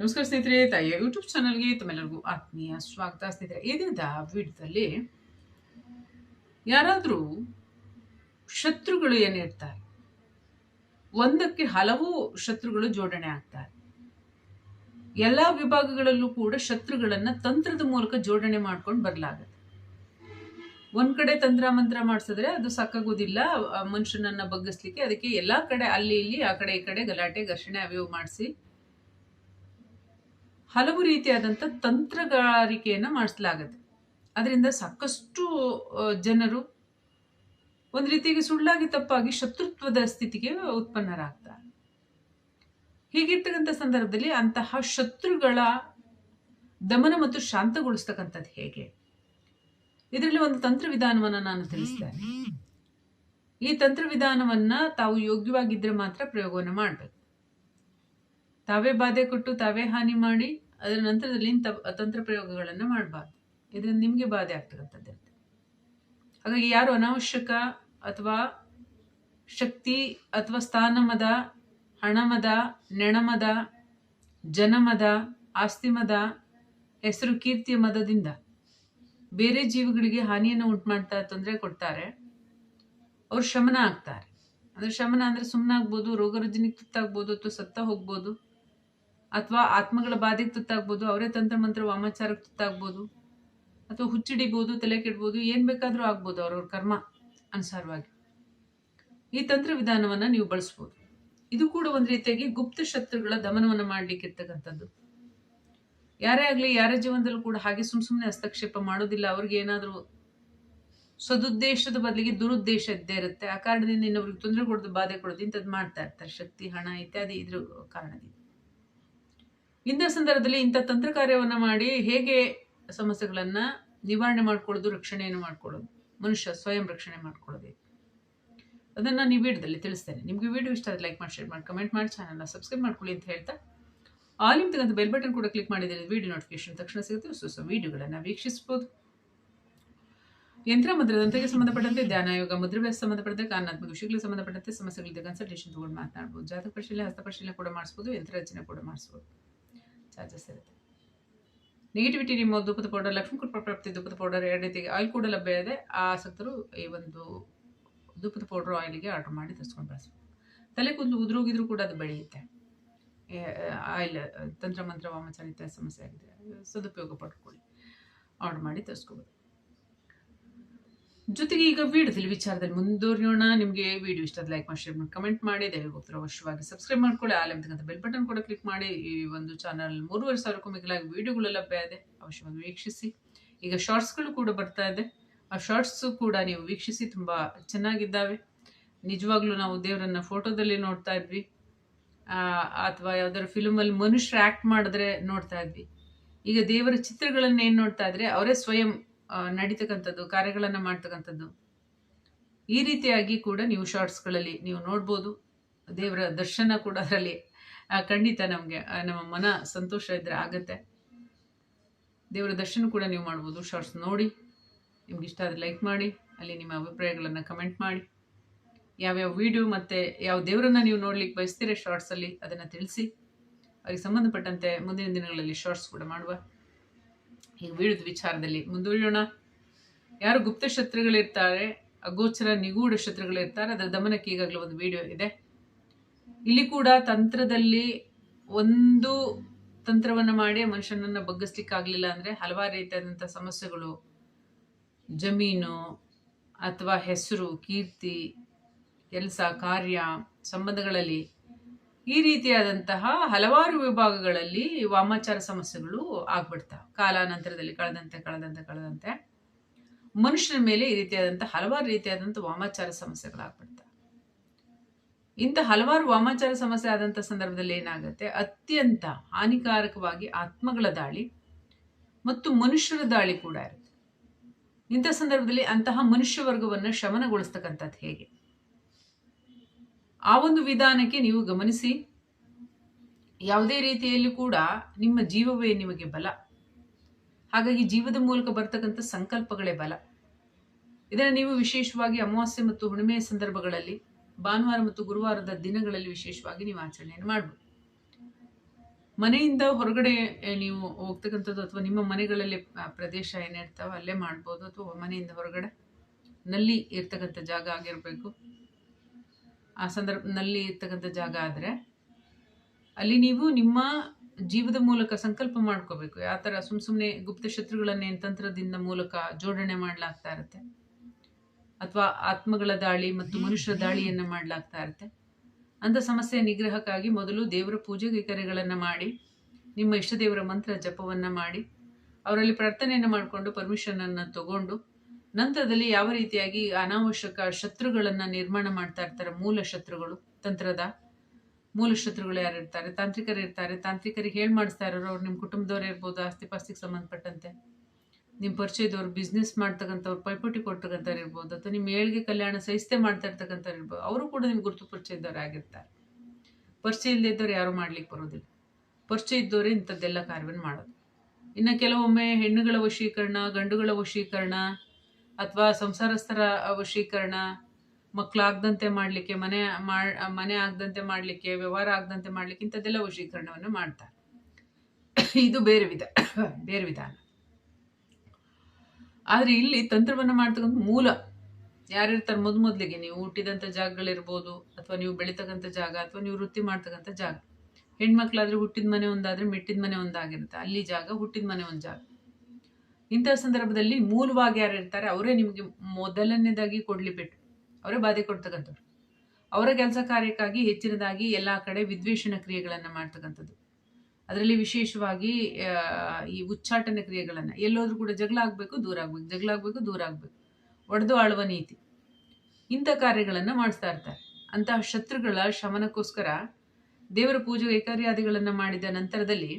ನಮಸ್ಕಾರ ಸ್ನೇಹಿತರೆ, ತಾಯಿಯ ಯೂಟ್ಯೂಬ್ ಚಾನಲ್ಗೆ ತಮ್ಮೆಲ್ಲರಿಗೂ ಆತ್ಮೀಯ ಸ್ವಾಗತ. ಸ್ನೇಹಿತರೆ, ಈ ದಿನದ ವಿಡಿಯೋದಲ್ಲಿ ಯಾರಾದರೂ ಶತ್ರುಗಳು ಏನಿರ್ತಾರೆ, ಒಂದಕ್ಕೆ ಹಲವು ಶತ್ರುಗಳು ಜೋಡಣೆ ಆಗ್ತಾರೆ. ಎಲ್ಲ ವಿಭಾಗಗಳಲ್ಲೂ ಕೂಡ ಶತ್ರುಗಳನ್ನ ತಂತ್ರದ ಮೂಲಕ ಜೋಡಣೆ ಮಾಡ್ಕೊಂಡು ಬರಲಾಗತ್ತೆ. ಒಂದ್ ಕಡೆ ತಂತ್ರ ಮಂತ್ರ ಮಾಡಿಸಿದ್ರೆ ಅದು ಸಾಕಾಗೋದಿಲ್ಲ ಮನುಷ್ಯನನ್ನ ಬಗ್ಗಿಸ್ಲಿಕ್ಕೆ. ಅದಕ್ಕೆ ಎಲ್ಲಾ ಕಡೆ ಅಲ್ಲಿ ಇಲ್ಲಿ ಆ ಕಡೆ ಈ ಕಡೆ ಗಲಾಟೆ ಘರ್ಷಣೆ ಅವಿವು ಮಾಡಿಸಿ ಹಲವು ರೀತಿಯಾದಂಥ ತಂತ್ರಗಾರಿಕೆಯನ್ನು ಮಾಡಿಸಲಾಗುತ್ತೆ. ಅದರಿಂದ ಸಾಕಷ್ಟು ಜನರು ಒಂದು ರೀತಿಗೆ ಸುಳ್ಳಾಗಿ ತಪ್ಪಾಗಿ ಶತ್ರುತ್ವದ ಸ್ಥಿತಿಗೆ ಉತ್ಪನ್ನರಾಗ್ತಾರೆ. ಹೀಗಿರ್ತಕ್ಕಂಥ ಸಂದರ್ಭದಲ್ಲಿ ಅಂತಹ ಶತ್ರುಗಳ ದಮನ ಮತ್ತು ಶಾಂತಗೊಳಿಸ್ತಕ್ಕಂಥದ್ದು ಹೇಗೆ? ಇದರಲ್ಲಿ ಒಂದು ತಂತ್ರ ವಿಧಾನವನ್ನು ನಾನು ತಿಳಿಸ್ತೇನೆ. ಈ ತಂತ್ರ ವಿಧಾನವನ್ನ ತಾವು ಯೋಗ್ಯವಾಗಿದ್ರೆ ಮಾತ್ರ ಪ್ರಯೋಗವನ್ನು ಮಾಡಬೇಕು. ತಾವೇ ಬಾಧೆ ಕೊಟ್ಟು ತಾವೇ ಹಾನಿ ಮಾಡಿ ಅದರ ನಂತರದಲ್ಲಿ ತಂತ್ರ ಪ್ರಯೋಗಗಳನ್ನು ಮಾಡಬಾರ್ದು. ಇದರಿಂದ ನಿಮಗೆ ಬಾಧೆ ಆಗ್ತಕ್ಕಂಥದ್ದಿರುತ್ತೆ. ಹಾಗಾಗಿ ಯಾರು ಅನಾವಶ್ಯಕ ಅಥವಾ ಶಕ್ತಿ ಅಥವಾ ಸ್ಥಾನಮದ, ಹಣಮದ, ನೆಣಮದ, ಜನಮದ, ಆಸ್ತಿಮದ, ಹೆಸರು ಕೀರ್ತಿಯ ಮದದಿಂದ ಬೇರೆ ಜೀವಿಗಳಿಗೆ ಹಾನಿಯನ್ನು ಉಂಟು ಮಾಡ್ತಾ ತೊಂದರೆ ಕೊಡ್ತಾರೆ, ಅವ್ರು ಶಮನ ಆಗ್ತಾರೆ. ಅಂದ್ರೆ ಶಮನ ಅಂದ್ರೆ ಸುಮ್ಮನಾಗ್ಬೋದು, ರೋಗರುಜಿನಿಗೆ ತುತ್ತಾಗ್ಬೋದು, ಅಥವಾ ಸತ್ತ ಹೋಗ್ಬೋದು, ಅಥವಾ ಆತ್ಮಗಳ ಬಾಧೆಗೆ ತುತ್ತಾಗ್ಬೋದು, ಅವರೇ ತಂತ್ರ ಮಂತ್ರ ವಾಮಾಚಾರಕ್ಕೆ ತುತ್ತಾಗ್ಬೋದು, ಅಥವಾ ಹುಚ್ಚಿಡಿಬೋದು, ತಲೆ ಕೆಡ್ಬೋದು, ಏನ್ ಬೇಕಾದ್ರೂ ಆಗ್ಬೋದು ಅವ್ರವ್ರ ಕರ್ಮ ಅನುಸಾರವಾಗಿ. ಈ ತಂತ್ರ ವಿಧಾನವನ್ನ ನೀವು ಬಳಸ್ಬೋದು. ಇದು ಕೂಡ ಒಂದ್ ರೀತಿಯಾಗಿ ಗುಪ್ತ ಶತ್ರುಗಳ ದಮನವನ್ನ ಮಾಡ್ಲಿಕ್ಕೆ ಇರ್ತಕ್ಕಂಥದ್ದು. ಯಾರೇ ಆಗ್ಲಿ, ಯಾರ ಜೀವನದಲ್ಲೂ ಕೂಡ ಹಾಗೆ ಸುಮ್ಮನೆ ಹಸ್ತಕ್ಷೇಪ ಮಾಡೋದಿಲ್ಲ. ಅವ್ರಿಗೆ ಏನಾದ್ರೂ ಸದುದ್ದೇಶದ ಬದಲಿಗೆ ದುರುದ್ದೇಶ ಇದ್ದೇ ಇರುತ್ತೆ. ಆ ಕಾರಣದಿಂದ ಇನ್ನೊಬ್ರಿಗೆ ತೊಂದರೆ ಕೊಡೋದು, ಬಾಧೆ ಕೊಡೋದು, ಇಂಥದ್ದು ಮಾಡ್ತಾ ಇರ್ತಾರೆ. ಶಕ್ತಿ, ಹಣ ಇತ್ಯಾದಿ ಇದ್ರ ಕಾರಣದಿಂದ. ಇಂಥ ಸಂದರ್ಭದಲ್ಲಿ ಇಂಥ ತಂತ್ರ ಕಾರ್ಯವನ್ನ ಮಾಡಿ ಹೇಗೆ ಸಮಸ್ಯೆಗಳನ್ನ ನಿವಾರಣೆ ಮಾಡ್ಕೊಳ್ಳೋದು, ರಕ್ಷಣೆಯನ್ನು ಮಾಡ್ಕೊಳ್ಳೋದು, ಮನುಷ್ಯ ಸ್ವಯಂ ರಕ್ಷಣೆ ಮಾಡ್ಕೊಳ್ಳೋದು, ಅದನ್ನ ನೀವು ವಿಡಿಯೋದಲ್ಲಿ ತಿಳಿಸ್ತೇನೆ. ನಿಮ್ಗೆ ವಿಡಿಯೋ ಇಷ್ಟ ಆದ್ರೆ ಲೈಕ್ ಮಾಡಿ, ಶೇರ್ ಮಾಡಿ, ಕಮೆಂಟ್ ಮಾಡಿ, ಚಾನಲ್ನ ಸಬ್ಸ್ಕ್ರೈಬ್ ಮಾಡ್ಕೊಳ್ಳಿ ಅಂತ ಹೇಳ್ತಾ, ಆಲ್ ನಿಮ್ತಕ್ಕಂಥ ಬೆಲ್ ಬಟನ್ ಕೂಡ ಕ್ಲಿಕ್ ಮಾಡಿದರೆ ವಿಡಿಯೋ ನೋಟಿಫಿಕೇಶನ್ ತಕ್ಷಣ ಸಿಗುತ್ತೆ. ಹೊಸ ವಿಡಿಯೋಗಳನ್ನ ವೀಕ್ಷಿಸಬಹುದು. ಯಂತ್ರ ಮಂತ್ರದಂತೆಗೆ ಸಂಬಂಧಪಟ್ಟಂತೆ, ಧ್ಯಾನ, ಯೋಗ, ಮುದ್ರಾಭ್ಯಾಸ ಸಂಬಂಧಪಟ್ಟಂತೆ, ಕಾರಣಾತ್ಮಕ ವಿಷಯಗಳಿಗೆ ಸಂಬಂಧಪಟ್ಟಂತೆ ಸಮಸ್ಯೆಗಳಿಗೆ ಕನ್ಸಲ್ಟೇಷನ್ ತಗೊಂಡು ಮಾತನಾಡಬಹುದು. ಜಾತಕ ಪರಿಶೀಲನೆ, ಹಸ್ತ ಪರಿಶೀಲನೆ ಕೂಡ ಮಾಡಿಸಬಹುದು. ಯಂತ್ರ ರಚನೆ ಕೂಡ ಮಾಡಿಸಬಹುದು. ಚಾರ್ಜಸ್ ಇರುತ್ತೆ. ನೆಗೆಟಿವಿಟಿ ರಿಮೂವ್ ಧೂಪದ ಪೌಡರ್, ಲಕ್ಷ್ಮೀ ಕೃಪಾ ಪ್ರಾಪ್ತಿ ಧೂಪದ ಪೌಡರ್, ಎರಡು ರೀತಿಗೆ ಆಯಿಲ್ ಕೂಡ ಲಭ್ಯ ಇದೆ. ಆಸಕ್ತರು ಈ ಒಂದು ಧೂಪದ ಪೌಡರ್ ಆಯಿಲ್ಗೆ ಆರ್ಡರ್ ಮಾಡಿ ತರಿಸ್ಕೊಂಡು ಬಳಸಬಹುದು. ತಲೆ ಕೂದಲು ಉದುರೋಗಿದ್ರು ಕೂಡ ಅದು ಬೆಳೆಯುತ್ತೆ. ಆಯಿಲ್ ತಂತ್ರ ಮಂತ್ರ ವಾಮಾಚಾರ ಇತ್ಯಾದಿ ಸಮಸ್ಯೆ ಆಗಿದೆ, ಸದುಪಯೋಗ ಪಡ್ಕೊಳ್ಳಿ, ಆರ್ಡರ್ ಮಾಡಿ ತರಿಸ್ಕೋಬಹುದು. ಜೊತೆಗೆ ಈಗ ವಿಡಿಯೋದಲ್ಲಿ ವಿಚಾರದಲ್ಲಿ ಮುಂದುವರಿಯೋಣ. ನಿಮಗೆ ವಿಡಿಯೋ ಇಷ್ಟ ಆದ ಲೈಕ್ ಮಾಡಿ, ಶೇರ್ ಮಾಡಿ, ಕಮೆಂಟ್ ಮಾಡಿ, ದಯವಿಟ್ಟು ಅವಶ್ಯವಾಗಿ ಸಬ್ಸ್ಕ್ರೈಬ್ ಮಾಡ್ಕೊಳ್ಳಿ. ಆಲಂತಕ್ಕಂಥ ಬೆಲ್ ಬಟನ್ ಕೂಡ ಕ್ಲಿಕ್ ಮಾಡಿ. ಈ ಒಂದು ಚಾನಲ್ 3,500ಕ್ಕೂ ಮಿಗಿಲಾಗಿ ವಿಡಿಯೋಗಳು ಲಭ್ಯ ಇದೆ, ಅವಶ್ಯವಾಗಿ ವೀಕ್ಷಿಸಿ. ಈಗ ಶಾರ್ಟ್ಸ್ಗಳು ಕೂಡ ಬರ್ತಾ ಇದೆ, ಆ ಶಾರ್ಟ್ಸ್ ಕೂಡ ನೀವು ವೀಕ್ಷಿಸಿ. ತುಂಬಾ ಚೆನ್ನಾಗಿದ್ದಾವೆ. ನಿಜವಾಗ್ಲೂ ನಾವು ದೇವರನ್ನ ಫೋಟೋದಲ್ಲಿ ನೋಡ್ತಾ ಇದ್ವಿ, ಅಥವಾ ಯಾವ್ದಾದ್ರು ಫಿಲ್ಮಲ್ಲಿ ಮನುಷ್ಯರು ಆಕ್ಟ್ ಮಾಡಿದ್ರೆ ನೋಡ್ತಾ ಇದ್ವಿ. ಈಗ ದೇವರ ಚಿತ್ರಗಳನ್ನ ಏನ್ ನೋಡ್ತಾ ಇದ್ರೆ ಅವರೇ ಸ್ವಯಂ ನಡೀತಕ್ಕಂಥದ್ದು, ಕಾರ್ಯಗಳನ್ನ ಮಾಡ್ತಕ್ಕಂಥದ್ದು. ಈ ರೀತಿಯಾಗಿ ಕೂಡ ನೀವು ಶಾರ್ಟ್ಸ್ಗಳಲ್ಲಿ ನೀವು ನೋಡ್ಬೋದು. ದೇವರ ದರ್ಶನ ಕೂಡ ಅದರಲ್ಲಿ ಖಂಡಿತ ನಮಗೆ ನಮ್ಮ ಮನ ಸಂತೋಷ ಇದ್ರೆ ಆಗತ್ತೆ. ದೇವರ ದರ್ಶನ ಕೂಡ ನೀವು ಮಾಡ್ಬೋದು ಶಾರ್ಟ್ಸ್ ನೋಡಿ. ನಿಮ್ಗೆ ಇಷ್ಟ ಆದರೆ ಲೈಕ್ ಮಾಡಿ, ಅಲ್ಲಿ ನಿಮ್ಮ ಅಭಿಪ್ರಾಯಗಳನ್ನು ಕಮೆಂಟ್ ಮಾಡಿ. ಯಾವ್ಯಾವ ವಿಡಿಯೋ ಮತ್ತು ಯಾವ ದೇವರನ್ನ ನೀವು ನೋಡ್ಲಿಕ್ಕೆ ಬಯಸ್ತೀರ ಶಾರ್ಟ್ಸಲ್ಲಿ ಅದನ್ನು ತಿಳಿಸಿ. ಅವರಿಗೆ ಸಂಬಂಧಪಟ್ಟಂತೆ ಮುಂದಿನ ದಿನಗಳಲ್ಲಿ ಶಾರ್ಟ್ಸ್ ಕೂಡ ಮಾಡುವ. ಈಗ ವಿಡಿಯೋದ ವಿಚಾರದಲ್ಲಿ ಮುಂದುವರಿಯೋಣ. ಯಾರು ಗುಪ್ತ ಶತ್ರುಗಳಿರ್ತಾರೆ, ಅಗೋಚರ ನಿಗೂಢ ಶತ್ರುಗಳಿರ್ತಾರೆ, ಅದರ ದಮನಕ್ಕೆ ಈಗಾಗಲೇ ಒಂದು ವಿಡಿಯೋ ಇದೆ. ಇಲ್ಲಿ ಕೂಡ ತಂತ್ರದಲ್ಲಿ ಒಂದು ತಂತ್ರವನ್ನು ಮಾಡಿ ಮನುಷ್ಯನನ್ನ ಬಗ್ಗಿಸ್ಲಿಕ್ಕಾಗಲಿಲ್ಲ ಅಂದರೆ ಹಲವಾರು ರೀತಿಯಾದಂಥ ಸಮಸ್ಯೆಗಳು, ಜಮೀನು ಅಥವಾ ಹೆಸರು, ಕೀರ್ತಿ, ಕೆಲಸ, ಕಾರ್ಯ, ಸಂಬಂಧಗಳಲ್ಲಿ ಈ ರೀತಿಯಾದಂತಹ ಹಲವಾರು ವಿಭಾಗಗಳಲ್ಲಿ ವಾಮಾಚಾರ ಸಮಸ್ಯೆಗಳು ಆಗ್ಬಿಡ್ತಾವೆ. ಕಾಲಾನಂತರದಲ್ಲಿ ಕಳೆದಂತೆ ಮನುಷ್ಯನ ಮೇಲೆ ಈ ರೀತಿಯಾದಂತಹ ಹಲವಾರು ರೀತಿಯಾದಂಥ ವಾಮಾಚಾರ ಸಮಸ್ಯೆಗಳಾಗ್ಬಿಡ್ತವೆ. ಇಂಥ ಹಲವಾರು ವಾಮಾಚಾರ ಸಮಸ್ಯೆ ಆದಂಥ ಸಂದರ್ಭದಲ್ಲಿ ಏನಾಗುತ್ತೆ, ಅತ್ಯಂತ ಹಾನಿಕಾರಕವಾಗಿ ಆತ್ಮಗಳ ದಾಳಿ ಮತ್ತು ಮನುಷ್ಯರ ದಾಳಿ ಕೂಡ ಇರುತ್ತೆ. ಇಂಥ ಸಂದರ್ಭದಲ್ಲಿ ಅಂತಹ ಮನುಷ್ಯ ವರ್ಗವನ್ನು ಶಮನಗೊಳಿಸ್ತಕ್ಕಂಥದ್ದು ಹೇಗೆ, ಆ ಒಂದು ವಿಧಾನಕ್ಕೆ ನೀವು ಗಮನಿಸಿ. ಯಾವುದೇ ರೀತಿಯಲ್ಲಿ ಕೂಡ ನಿಮ್ಮ ಜೀವವೇ ನಿಮಗೆ ಬಲ. ಹಾಗಾಗಿ ಜೀವದ ಮೂಲಕ ಬರ್ತಕ್ಕಂಥ ಸಂಕಲ್ಪಗಳೇ ಬಲ. ಇದನ್ನು ನೀವು ವಿಶೇಷವಾಗಿ ಅಮಾವಾಸ್ಯೆ ಮತ್ತು ಹುಣ್ಣಿಮೆಯ ಸಂದರ್ಭಗಳಲ್ಲಿ, ಭಾನುವಾರ ಮತ್ತು ಗುರುವಾರದ ದಿನಗಳಲ್ಲಿ ವಿಶೇಷವಾಗಿ ನೀವು ಆಚರಣೆಯನ್ನು ಮಾಡಬಹುದು. ಮನೆಯಿಂದ ಹೊರಗಡೆ ನೀವು ಹೋಗ್ತಕ್ಕಂಥದ್ದು ಅಥವಾ ನಿಮ್ಮ ಮನೆಗಳಲ್ಲಿ ಪ್ರದೇಶ ಏನಿರ್ತಾವೆ ಅಲ್ಲೇ ಮಾಡ್ಬೋದು, ಅಥವಾ ಮನೆಯಿಂದ ಹೊರಗಡೆ ನಲ್ಲಿ ಇರ್ತಕ್ಕಂಥ ಜಾಗ ಆಗಿರಬೇಕು. ಆ ನಲ್ಲಿ ಇರ್ತಕ್ಕಂಥ ಜಾಗ ಆದರೆ ಅಲ್ಲಿ ನೀವು ನಿಮ್ಮ ಜೀವದ ಮೂಲಕ ಸಂಕಲ್ಪ ಮಾಡ್ಕೋಬೇಕು. ಯಾವ ಥರ ಸುಮ್ಮನೆ ಗುಪ್ತ ಶತ್ರುಗಳನ್ನೇನು ತಂತ್ರದಿಂದ ಮೂಲಕ ಜೋಡಣೆ ಮಾಡಲಾಗ್ತಾ ಇರುತ್ತೆ, ಅಥವಾ ಆತ್ಮಗಳ ದಾಳಿ ಮತ್ತು ಮನುಷ್ಯರ ದಾಳಿಯನ್ನು ಮಾಡಲಾಗ್ತಾ ಇರುತ್ತೆ. ಅಂಥ ಸಮಸ್ಯೆಯ ನಿಗ್ರಹಕ್ಕಾಗಿ ಮೊದಲು ದೇವರ ಪೂಜೆ ಕೈಕರ್ಯಗಳನ್ನು ಮಾಡಿ, ನಿಮ್ಮ ಇಷ್ಟ ದೇವರ ಮಂತ್ರ ಜಪವನ್ನು ಮಾಡಿ, ಅವರಲ್ಲಿ ಪ್ರಾರ್ಥನೆಯನ್ನು ಮಾಡಿಕೊಂಡು ಪರ್ಮಿಷನನ್ನು ತಗೊಂಡು, ನಂತರದಲ್ಲಿ ಯಾವ ರೀತಿಯಾಗಿ ಅನಾವಶ್ಯಕ ಶತ್ರುಗಳನ್ನು ನಿರ್ಮಾಣ ಮಾಡ್ತಾ ಇರ್ತಾರೆ, ಮೂಲ ಶತ್ರುಗಳು, ತಂತ್ರದ ಮೂಲ ಶತ್ರುಗಳು ಯಾರು ಇರ್ತಾರೆ, ತಾಂತ್ರಿಕರು ಇರ್ತಾರೆ. ತಾಂತ್ರಿಕರಿಗೆ ಹೇಳಿ ಮಾಡಿಸ್ತಾ ಇರೋರು ಅವ್ರು ನಿಮ್ಮ ಕುಟುಂಬದವ್ರು ಇರ್ಬೋದು, ಆಸ್ತಿ ಪಾಸ್ತಿಗೆ ಸಂಬಂಧಪಟ್ಟಂತೆ ನಿಮ್ಮ ಪರಿಚಯದವ್ರು, ಬಿಸ್ನೆಸ್ ಮಾಡ್ತಕ್ಕಂಥವ್ರು, ಪೈಪೋಟಿ ಕೊಡ್ತಕ್ಕಂಥವ್ರು ಇರ್ಬೋದು, ಅಥವಾ ನಿಮ್ಮ ಏಳಿಗೆ ಕಲ್ಯಾಣ ಸಹಿಸ್ತೆ ಮಾಡ್ತಾ ಇರ್ತಕ್ಕಂಥವ್ರು ಇರ್ಬೋದು. ಅವರು ಕೂಡ ನಿಮ್ಗೆ ಗುರುತು ಪರಿಚಯದವ್ರು ಆಗಿರ್ತಾರೆ. ಪರಿಚಯ ಇಲ್ಲದೆ ಇದ್ದವ್ರು ಯಾರೂ ಮಾಡ್ಲಿಕ್ಕೆ ಬರೋದಿಲ್ಲ. ಪರಿಚಯ ಇದ್ದವರೇ ಇಂಥದ್ದೆಲ್ಲ ಕಾರ್ಯವನ್ನು ಮಾಡೋದು. ಇನ್ನು ಕೆಲವೊಮ್ಮೆ ಹೆಣ್ಣುಗಳ ವಶೀಕರಣ, ಗಂಡುಗಳ ವಶೀಕರಣ, ಅಥವಾ ಸಂಸಾರಸ್ಥರ ವಶೀಕರಣ, ಮಕ್ಕಳಾಗದಂತೆ ಮಾಡಲಿಕ್ಕೆ, ಮನೆ ಆಗದಂತೆ ಮಾಡಲಿಕ್ಕೆ, ವ್ಯವಹಾರ ಆಗದಂತೆ ಮಾಡಲಿಕ್ಕೆ ಇಂಥದ್ದೆಲ್ಲ ವಶೀಕರಣವನ್ನು ಮಾಡ್ತಾರೆ. ಇದು ಬೇರೆ ವಿಧಾನ. ಆದರೆ ಇಲ್ಲಿ ತಂತ್ರವನ್ನು ಮಾಡ್ತಕ್ಕಂಥ ಮೂಲ ಯಾರಿರ್ತಾರೆ, ಮೊದಲಿಗೆ ನೀವು ಹುಟ್ಟಿದಂಥ ಜಾಗಗಳಿರ್ಬೋದು, ಅಥವಾ ನೀವು ಬೆಳೀತಕ್ಕಂಥ ಜಾಗ, ಅಥವಾ ನೀವು ವೃತ್ತಿ ಮಾಡ್ತಕ್ಕಂಥ ಜಾಗ. ಹೆಣ್ಮಕ್ಳಾದ್ರೆ ಹುಟ್ಟಿದ ಮನೆ ಒಂದಾದ್ರೆ ಮೆಟ್ಟಿದ ಮನೆ ಒಂದಾಗಿರುತ್ತೆ, ಅಲ್ಲಿ ಜಾಗ, ಹುಟ್ಟಿದ ಮನೆ ಒಂದು ಜಾಗ. ಇಂಥ ಸಂದರ್ಭದಲ್ಲಿ ಮೂಲವಾಗಿ ಯಾರು ಇರ್ತಾರೆ ಅವರೇ ನಿಮಗೆ ಮೊದಲನೇದಾಗಿ ಕೊಡ್ಲಿಬಿಟ್ಟು ಅವರೇ ಬಾಧೆ ಕೊಡ್ತಕ್ಕಂಥವ್ರು. ಅವರ ಕೆಲಸ ಕಾರ್ಯಕ್ಕಾಗಿ ಹೆಚ್ಚಿನದಾಗಿ ಎಲ್ಲ ಕಡೆ ವಿದ್ವೇಷಣ ಕ್ರಿಯೆಗಳನ್ನು ಮಾಡ್ತಕ್ಕಂಥದ್ದು. ಅದರಲ್ಲಿ ವಿಶೇಷವಾಗಿ ಈ ಉಚ್ಚಾಟನ ಕ್ರಿಯೆಗಳನ್ನು, ಎಲ್ಲೋದ್ರೂ ಕೂಡ ಜಗಳ ಆಗಬೇಕು ದೂರ ಆಗಬೇಕು, ಜಗಳ ಆಗಬೇಕು ದೂರ ಆಗಬೇಕು, ಒಡೆದು ಆಳುವ ನೀತಿ, ಇಂಥ ಕಾರ್ಯಗಳನ್ನು ಮಾಡಿಸ್ತಾ ಇರ್ತಾರೆ. ಅಂತಹ ಶತ್ರುಗಳ ಶಮನಕ್ಕೋಸ್ಕರ ದೇವರ ಪೂಜೆ ಕೈಕರ್ಯಾದಿಗಳನ್ನು ಮಾಡಿದ ನಂತರದಲ್ಲಿ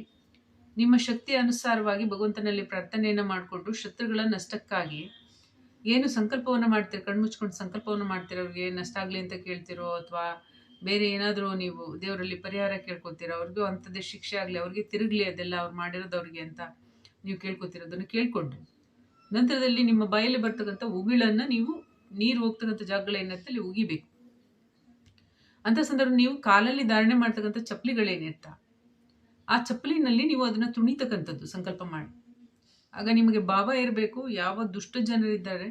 ನಿಮ್ಮ ಶಕ್ತಿ ಅನುಸಾರವಾಗಿ ಭಗವಂತನಲ್ಲಿ ಪ್ರಾರ್ಥನೆಯನ್ನು ಮಾಡಿಕೊಂಡು ಶತ್ರುಗಳ ನಷ್ಟಕ್ಕಾಗಿ ಏನು ಸಂಕಲ್ಪವನ್ನು ಮಾಡ್ತೀರೋ, ಕಣ್ಮುಚ್ಕೊಂಡು ಸಂಕಲ್ಪವನ್ನು ಮಾಡ್ತೀರೋ, ಅವ್ರಿಗೆ ನಷ್ಟ ಆಗಲಿ ಅಂತ ಕೇಳ್ತಿರೋ, ಅಥವಾ ಬೇರೆ ಏನಾದರೂ ನೀವು ದೇವರಲ್ಲಿ ಪರಿಹಾರ ಕೇಳ್ಕೊತೀರೋ, ಅವ್ರಿಗೂ ಅಂಥದ್ದೇ ಶಿಕ್ಷೆ ಆಗಲಿ, ಅವ್ರಿಗೆ ತಿರುಗಲಿ ಅದೆಲ್ಲ ಅವ್ರು ಮಾಡಿರೋದು ಅವ್ರಿಗೆ ಅಂತ ನೀವು ಕೇಳ್ಕೊತಿರೋದನ್ನು ಕೇಳ್ಕೊಂಡು, ನಂತರದಲ್ಲಿ ನಿಮ್ಮ ಬಾಯಲ್ಲಿ ಬರ್ತಕ್ಕಂಥ ಉಗಿಳನ್ನು ನೀವು ನೀರು ಹೋಗ್ತಕ್ಕಂಥ ಜಾಗಗಳೇನಿರುತ್ತೆ ಅಲ್ಲಿ ಉಗಿಬೇಕು. ಅಂಥ ಸಂದರ್ಭ ನೀವು ಕಾಲಲ್ಲಿ ಧಾರಣೆ ಮಾಡ್ತಕ್ಕಂಥ ಚಪ್ಪಲಿಗಳೇನಿರ್ತಾವೆ, ಆ ಚಪ್ಪಲಿನಲ್ಲಿ ನೀವು ಅದನ್ನು ತುಣಿತಕ್ಕಂಥದ್ದು ಸಂಕಲ್ಪ ಮಾಡಿ. ಆಗ ನಿಮಗೆ ಭಾವ ಇರಬೇಕು, ಯಾವ ದುಷ್ಟ ಜನರಿದ್ದಾರೆ,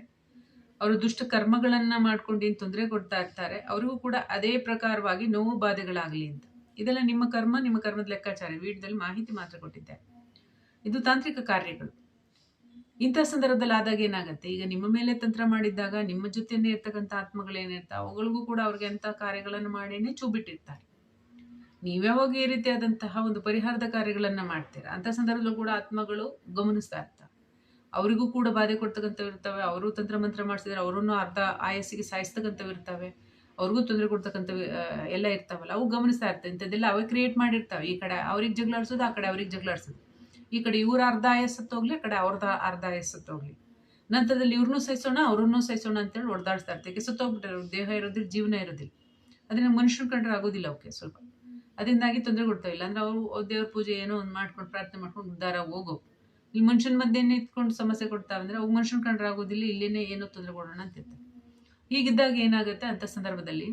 ಅವರು ದುಷ್ಟ ಕರ್ಮಗಳನ್ನು ಮಾಡ್ಕೊಂಡು ಏನು ತೊಂದರೆ ಕೊಡ್ತಾ ಇರ್ತಾರೆ, ಅವರಿಗೂ ಕೂಡ ಅದೇ ಪ್ರಕಾರವಾಗಿ ನೋವು ಬಾಧೆಗಳಾಗಲಿ ಅಂತ. ಇದೆಲ್ಲ ನಿಮ್ಮ ಕರ್ಮದ ಲೆಕ್ಕಾಚಾರ. ವಿಡಿಯೋದಲ್ಲಿ ಮಾಹಿತಿ ಮಾತ್ರ ಕೊಟ್ಟಿದ್ದಾರೆ. ಇದು ತಾಂತ್ರಿಕ ಕಾರ್ಯಗಳು. ಇಂಥ ಸಂದರ್ಭದಲ್ಲಿ ಆದಾಗ ಏನಾಗುತ್ತೆ, ಈಗ ನಿಮ್ಮ ಮೇಲೆ ತಂತ್ರ ಮಾಡಿದ್ದಾಗ ನಿಮ್ಮ ಜೊತೆಯೇ ಇರ್ತಕ್ಕಂಥ ಆತ್ಮಗಳೇನಿರ್ತಾವೆ ಅವುಗಳಿಗೂ ಕೂಡ ಅವ್ರಿಗೆ ಅಂಥ ಕಾರ್ಯಗಳನ್ನು ಮಾಡೇನೆ ಚೂಬಿಟ್ಟಿರ್ತಾರೆ. ನೀವ್ಯಾವಾಗ ಈ ರೀತಿಯಾದಂತಹ ಒಂದು ಪರಿಹಾರದ ಕಾರ್ಯಗಳನ್ನು ಮಾಡ್ತೀರಾ, ಅಂಥ ಸಂದರ್ಭದಲ್ಲೂ ಕೂಡ ಆತ್ಮಗಳು ಗಮನಿಸ್ತಾ ಇರ್ತಾರೆ. ಅವರಿಗೂ ಕೂಡ ಬಾಧೆ ಕೊಡ್ತಕ್ಕಂಥವು ಇರ್ತವೆ, ಅವರು ತಂತ್ರ ಮಂತ್ರ ಮಾಡಿಸಿದ್ರೆ ಅವರನ್ನು ಅರ್ಧ ಆಯಸ್ಸಿಗೆ ಸಾಯಿಸ್ತಕ್ಕಂಥವು ಇರ್ತವೆ, ಅವ್ರಿಗೂ ತೊಂದರೆ ಕೊಡ್ತಕ್ಕಂಥವು ಎಲ್ಲ ಇರ್ತಾವಲ್ಲ, ಅವು ಗಮನಿಸ್ತಾ ಇರ್ತವೆ. ಇಂಥದ್ದೆಲ್ಲ ಅವೇ ಕ್ರಿಯೇಟ್ ಮಾಡಿರ್ತಾವೆ. ಈ ಕಡೆ ಅವ್ರಿಗೆ ಜಗಳಾಡ್ಸೋದು, ಆ ಕಡೆ ಅವ್ರಿಗೆ ಜಗಳಾಡ್ಸೋದು, ಈ ಕಡೆ ಇವ್ರ ಅರ್ಧ ಆಯಸ್ಸತ್ತೋಗ್ಲಿ, ಆ ಕಡೆ ಅವ್ರದ ಅರ್ಧ ಆಯಸ್ಸತ್ತೋಗ್ಲಿ, ನಂತರದಲ್ಲಿ ಇವ್ರನ್ನೂ ಸಹಿಸೋಣ ಅವ್ರನ್ನೂ ಸಹಿಸೋಣ ಅಂತೇಳಿ ಹೊಡೆದಾಡ್ಸ್ತಾ ಇರ್ತೇವೆ. ಸತ್ತೋಗ್ಬಿಟ್ರೆ ದೇಹ ಇರೋದಿಲ್ಲ, ಜೀವನ ಇರೋದಿಲ್ಲ. ಅದನ್ನ ಮನುಷ್ಯನ ಕಂಡ್ರೆ ಆಗೋದಿಲ್ಲ ಅವಕ್ಕೆ ಸ್ವಲ್ಪ. ಅದರಿಂದಾಗಿ ತೊಂದರೆ ಕೊಡ್ತಾವೆ. ಇಲ್ಲಾಂದ್ರೆ ಅವರು ದೇವ್ರ ಪೂಜೆ ಏನೋ ಒಂದು ಮಾಡ್ಕೊಂಡು ಪ್ರಾರ್ಥನೆ ಮಾಡ್ಕೊಂಡು ಉದ್ಧಾರ ಹೋಗೋ. ಈ ಮನುಷ್ಯನ ಮಧ್ಯೆ ಇಟ್ಕೊಂಡು ಸಮಸ್ಯೆ ಕೊಡ್ತಾವೆ ಅಂದ್ರೆ ಅವು ಮನುಷ್ಯನ ಕಂಡ್ರೆ ಆಗೋದಿಲ್ಲ, ಇಲ್ಲೇನೆ ಏನೋ ತೊಂದರೆ ಕೊಡೋಣ ಅಂತಿರ್ತಾರೆ. ಹೀಗಿದ್ದಾಗ ಏನಾಗುತ್ತೆ, ಅಂಥ ಸಂದರ್ಭದಲ್ಲಿ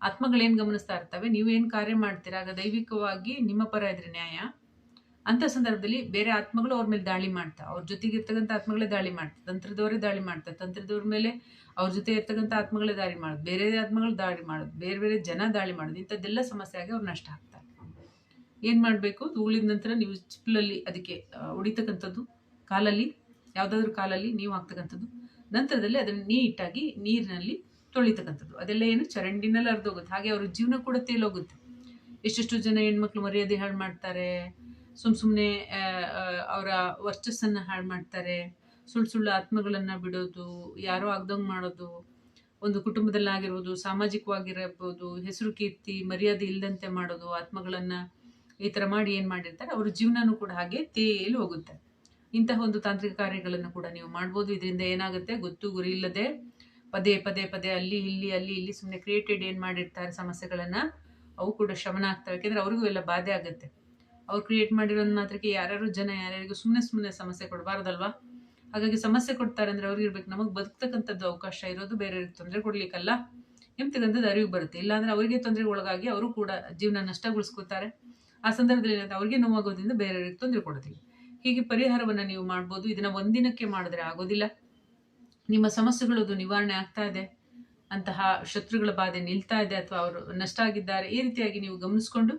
ಆತ್ಮಗಳೇನು ಗಮನಿಸ್ತಾ ಇರ್ತವೆ, ನೀವೇನು ಕಾರ್ಯ ಮಾಡ್ತೀರಾ, ಆಗ ದೈವಿಕವಾಗಿ ನಿಮ್ಮ ಪರ ಇದ್ರೆ ನ್ಯಾಯ. ಅಂಥ ಸಂದರ್ಭದಲ್ಲಿ ಬೇರೆ ಆತ್ಮಗಳು ಅವ್ರ ಮೇಲೆ ದಾಳಿ ಮಾಡ್ತಾ, ಅವ್ರ ಜೊತೆಗೆ ಇರ್ತಕ್ಕಂಥ ಆತ್ಮಗಳೇ ದಾಳಿ ಮಾಡ್ತಾರೆ, ತಂತ್ರದವರೇ ದಾಳಿ ಮಾಡ್ತಾರೆ, ತಂತ್ರದವ್ರ ಮೇಲೆ ಅವ್ರ ಜೊತೆ ಇರ್ತಕ್ಕಂಥ ಆತ್ಮಗಳೇ ದಾಳಿ ಮಾಡೋದು, ಬೇರೆ ಆತ್ಮಗಳು ದಾಳಿ ಮಾಡೋದು, ಬೇರೆ ಜನ ದಾಳಿ ಮಾಡೋದು, ಇಂಥದ್ದೆಲ್ಲ ಸಮಸ್ಯೆ ಆಗಿ ಅವ್ರು ನಷ್ಟ ಆಗ್ತಾರೆ. ಏನು ಮಾಡಬೇಕು, ಉಳಿದ ನಂತರ ನೀವು ಚಿಪ್ಪಲಲ್ಲಿ ಅದಕ್ಕೆ ಹೊಡಿತಕ್ಕಂಥದ್ದು, ಕಾಲಲ್ಲಿ ಯಾವುದಾದ್ರೂ ಕಾಲಲ್ಲಿ ನೀವು ಹಾಕ್ತಕ್ಕಂಥದ್ದು, ನಂತರದಲ್ಲಿ ಅದನ್ನು ನೀಟಾಗಿ ನೀರಿನಲ್ಲಿ ತೊಳಿತಕ್ಕಂಥದ್ದು. ಅದೆಲ್ಲ ಏನು ಚರಂಡಿನಲ್ಲಿ ಹರಿದೋಗುತ್ತೆ. ಹಾಗೆ ಅವ್ರ ಜೀವನ ಕೂಡ ತೇಲೋಗುತ್ತೆ. ಎಷ್ಟೆಷ್ಟು ಜನ ಹೆಣ್ಮಕ್ಳು ಮರ್ಯಾದೆ ಹಾಳು ಮಾಡ್ತಾರೆ, ಸುಮ್ಮನೆ ಅವರ ವರ್ಚಸ್ಸನ್ನು ಹಾಳು ಮಾಡ್ತಾರೆ, ಸುಳ್ಳು ಆತ್ಮಗಳನ್ನು ಬಿಡೋದು, ಯಾರೋ ಆಗ್ದಂಗೆ ಮಾಡೋದು, ಒಂದು ಕುಟುಂಬದಲ್ಲಾಗಿರ್ಬೋದು, ಸಾಮಾಜಿಕವಾಗಿರಬಹುದು, ಹೆಸರು ಕೀರ್ತಿ ಮರ್ಯಾದೆ ಇಲ್ಲದಂತೆ ಮಾಡೋದು, ಆತ್ಮಗಳನ್ನು ಈ ಥರ ಮಾಡಿ ಏನು ಮಾಡಿರ್ತಾರೆ ಅವ್ರ ಜೀವನನೂ ಕೂಡ ಹಾಗೆ ತೇಲಿ ಹೋಗುತ್ತೆ. ಇಂತಹ ಒಂದು ತಾಂತ್ರಿಕ ಕಾರ್ಯಗಳನ್ನು ಕೂಡ ನೀವು ಮಾಡ್ಬೋದು. ಇದರಿಂದ ಏನಾಗುತ್ತೆ, ಗೊತ್ತು ಗುರಿ ಇಲ್ಲದೆ ಪದೇ ಅಲ್ಲಿ ಇಲ್ಲಿ ಸುಮ್ಮನೆ ಕ್ರಿಯೇಟೆಡ್ ಏನು ಮಾಡಿರ್ತಾರೆ ಸಮಸ್ಯೆಗಳನ್ನು, ಅವು ಕೂಡ ಶಮನ ಆಗ್ತವೆ. ಯಾಕೆಂದರೆ ಅವ್ರಿಗೂ ಎಲ್ಲ ಬಾಧೆ ಆಗುತ್ತೆ. ಅವ್ರು ಕ್ರಿಯೇಟ್ ಮಾಡಿರೋದು ಮಾತ್ರಕ್ಕೆ ಯಾರ್ಯಾರಿಗೂ ಸುಮ್ಮನೆ ಸಮಸ್ಯೆ ಕೊಡಬಾರ್ದಲ್ವಾ. ಹಾಗಾಗಿ ಸಮಸ್ಯೆ ಕೊಡ್ತಾರೆ ಅಂದರೆ ಅವ್ರಿಗೆ ಇರ್ಬೇಕು, ನಮಗೆ ಬದುಕ್ತಕ್ಕಂಥದ್ದು ಅವಕಾಶ ಇರೋದು ಬೇರೆಯವ್ರಿಗೆ ತೊಂದರೆ ಕೊಡ್ಲಿಕ್ಕಲ್ಲ ಎಂಬತಕ್ಕಂಥದ್ದು ಅರಿವು ಬರುತ್ತೆ. ಇಲ್ಲಾಂದರೆ ಅವರಿಗೆ ತೊಂದರೆಗೆ ಒಳಗಾಗಿ ಅವರು ಕೂಡ ಜೀವನ ನಷ್ಟಗೊಳಿಸ್ಕೋತಾರೆ. ಆ ಸಂದರ್ಭದಲ್ಲಿ ಏನಾಗುತ್ತೆ, ಅವ್ರಿಗೆ ನೋವಾಗೋದ್ರಿಂದ ಬೇರೆಯವರಿಗೆ ತೊಂದರೆ ಕೊಡ್ತೀವಿ. ಹೀಗೆ ಪರಿಹಾರವನ್ನು ನೀವು ಮಾಡ್ಬೋದು. ಇದನ್ನ ಒಂದಿನಕ್ಕೆ ಮಾಡಿದ್ರೆ ಆಗೋದಿಲ್ಲ. ನಿಮ್ಮ ಸಮಸ್ಯೆಗಳು ಅದು ನಿವಾರಣೆ ಆಗ್ತಾ ಇದೆ, ಅಂತಹ ಶತ್ರುಗಳ ಬಾಧೆ ನಿಲ್ತಾ ಇದೆ, ಅಥವಾ ಅವರು ನಷ್ಟ ಆಗಿದ್ದಾರೆ, ಈ ರೀತಿಯಾಗಿ ನೀವು ಗಮನಿಸ್ಕೊಂಡು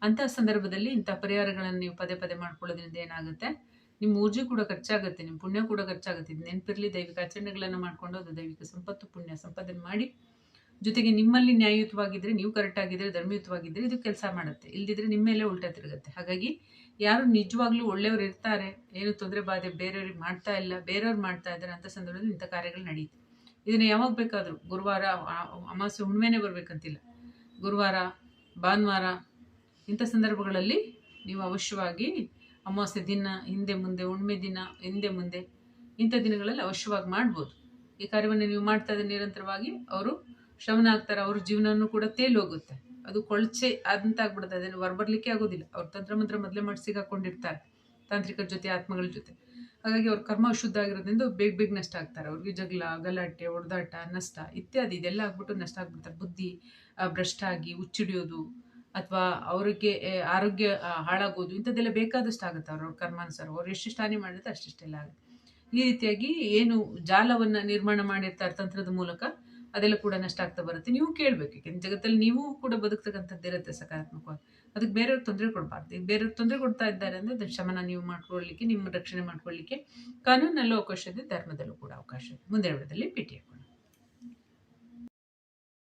ಅಂತಹ ಸಂದರ್ಭದಲ್ಲಿ ಇಂತಹ ಪರಿಹಾರಗಳನ್ನು ನೀವು ಪದೇ ಪದೇ ಮಾಡ್ಕೊಳ್ಳೋದ್ರಿಂದ ಏನಾಗುತ್ತೆ, ನಿಮ್ಮ ಊರ್ಜೆ ಕೂಡ ಖರ್ಚಾಗುತ್ತೆ, ನಿಮ್ಮ ಪುಣ್ಯ ಕೂಡ ಖರ್ಚಾಗುತ್ತೆ. ಇದು ನೆನಪಿರಲಿ. ದೈವಿಕ ಆಚರಣೆಗಳನ್ನು ಮಾಡಿಕೊಂಡು ಅದು ದೈವಿಕ ಸಂಪತ್ತು ಪುಣ್ಯ ಸಂಪಾದನೆ ಮಾಡಿ, ಜೊತೆಗೆ ನಿಮ್ಮಲ್ಲಿ ನ್ಯಾಯಯುತವಾಗಿದ್ದರೆ, ನೀವು ಕರೆಕ್ಟ್ ಆಗಿದ್ದರೆ, ಧರ್ಮಯುತವಾಗಿದ್ದರೆ ಇದು ಕೆಲಸ ಮಾಡುತ್ತೆ. ಇಲ್ದಿದ್ರೆ ನಿಮ್ಮ ಮೇಲೆ ಉಲ್ಟಾ ತಿರುಗುತ್ತೆ. ಹಾಗಾಗಿ ಯಾರು ನಿಜವಾಗ್ಲೂ ಒಳ್ಳೆಯವರು ಇರ್ತಾರೆ, ಏನು ತೊಂದರೆ ಬಾಧೆ ಬೇರೆಯವ್ರಿಗೆ ಮಾಡ್ತಾ ಇಲ್ಲ, ಬೇರೆಯವ್ರು ಮಾಡ್ತಾ ಇದ್ದಾರೆ ಅಂತ ಸಂದರ್ಭದಲ್ಲಿ ಇಂಥ ಕಾರ್ಯಗಳು ನಡೆಯುತ್ತೆ. ಇದನ್ನ ಯಾವಾಗ ಬೇಕಾದರೂ, ಗುರುವಾರ, ಅಮಾವಾಸ್ಯೆ, ಹುಣ್ಣಿಮೆನೇ ಬರಬೇಕಂತಿಲ್ಲ, ಗುರುವಾರ, ಭಾನುವಾರ, ಇಂಥ ಸಂದರ್ಭಗಳಲ್ಲಿ ನೀವು ಅವಶ್ಯವಾಗಿ ಅಮಾವಾಸ್ಯೆ ದಿನ ಹಿಂದೆ ಮುಂದೆ, ಹುಣ್ಣಿಮೆ ದಿನ ಹಿಂದೆ ಮುಂದೆ, ಇಂಥ ದಿನಗಳಲ್ಲಿ ಅವಶ್ಯವಾಗಿ ಮಾಡ್ಬೋದು. ಈ ಕಾರ್ಯವನ್ನು ನೀವು ಮಾಡ್ತಾ ಇದ್ದರೆ ನಿರಂತರವಾಗಿ ಅವರು ಶ್ರಮಣ ಆಗ್ತಾರೆ. ಅವ್ರ ಜೀವನನೂ ಕೂಡ ತೇಲೋಗುತ್ತೆ. ಅದು ಕೊಳಚೆ ಆದಂತ ಆಗ್ಬಿಡುತ್ತೆ. ಅದನ್ನು ಹೊರಬರ್ಲಿಕ್ಕೆ ಆಗೋದಿಲ್ಲ. ಅವ್ರ ತಂತ್ರ ಮಂತ್ರ ಮೊದಲೇ ಮಾಡಿ ಸಿಗಾಕೊಂಡಿರ್ತಾರೆ ತಾಂತ್ರಿಕರ ಜೊತೆ, ಆತ್ಮಗಳ ಜೊತೆ. ಹಾಗಾಗಿ ಅವ್ರ ಕರ್ಮ ಶುದ್ಧ ಆಗಿರೋದ್ರಿಂದ ಬೇಗ ಬೇಗ ನಷ್ಟ ಆಗ್ತಾರೆ. ಅವ್ರಿಗೆ ಜಗಳ, ಗಲಾಟೆ, ಹೊಡೆದಾಟ, ನಷ್ಟ ಇತ್ಯಾದಿ ಇದೆಲ್ಲ ಆಗ್ಬಿಟ್ಟು ನಷ್ಟ ಆಗ್ಬಿಡ್ತಾರೆ. ಬುದ್ಧಿ ಭ್ರಷ್ಟ ಆಗಿ ಹುಚ್ಚಿಡಿಯೋದು, ಅಥವಾ ಅವರಿಗೆ ಆರೋಗ್ಯ ಹಾಳಾಗೋದು, ಇಂಥದ್ದೆಲ್ಲ ಬೇಕಾದಷ್ಟು ಆಗುತ್ತೆ. ಅವ್ರ ಕರ್ಮಾನುಸಾರ ಅವ್ರು ಎಷ್ಟೆಷ್ಟು ಹಾನಿ ಮಾಡಿರುತ್ತೆ ಅಷ್ಟಿಷ್ಟೆಲ್ಲ ಆಗುತ್ತೆ. ಈ ರೀತಿಯಾಗಿ ಏನು ಜಾಲವನ್ನು ನಿರ್ಮಾಣ ಮಾಡಿರ್ತಾರೆ ತಂತ್ರದ ಮೂಲಕ, ಅದೆಲ್ಲ ಕೂಡ ನಷ್ಟ ಆಗ್ತಾ ಬರುತ್ತೆ. ನೀವು ಕೇಳಬೇಕು, ಯಾಕೆಂದ್ರೆ ಜಗತ್ತಲ್ಲಿ ನೀವು ಕೂಡ ಬದುಕ್ತಕ್ಕಂಥದ್ದು ಇರುತ್ತೆ ಸಕಾರಾತ್ಮಕವಾಗಿ. ಅದಕ್ಕೆ ಬೇರೆಯವ್ರಿಗೆ ತೊಂದರೆ ಕೊಡಬಾರ್ದು. ಈಗ ಬೇರೆಯವ್ರಿಗೆ ತೊಂದರೆ ಕೊಡ್ತಾ ಇದ್ದಾರೆ ಅಂದರೆ ಅದನ್ನ ಶಮನ ನೀವು ಮಾಡ್ಕೊಳ್ಳಿಕ್ಕೆ, ನಿಮ್ಮ ರಕ್ಷಣೆ ಮಾಡ್ಕೊಳ್ಳಿಕ್ಕೆ ಕಾನೂನಲ್ಲೂ ಅವಕಾಶ ಇದೆ, ಧರ್ಮದಲ್ಲೂ ಕೂಡ ಅವಕಾಶ ಇದೆ. ಮುಂದೆ ವಿಡಿಯೋದಲ್ಲಿ ಭೇಟಿಯಾಗೋಣ.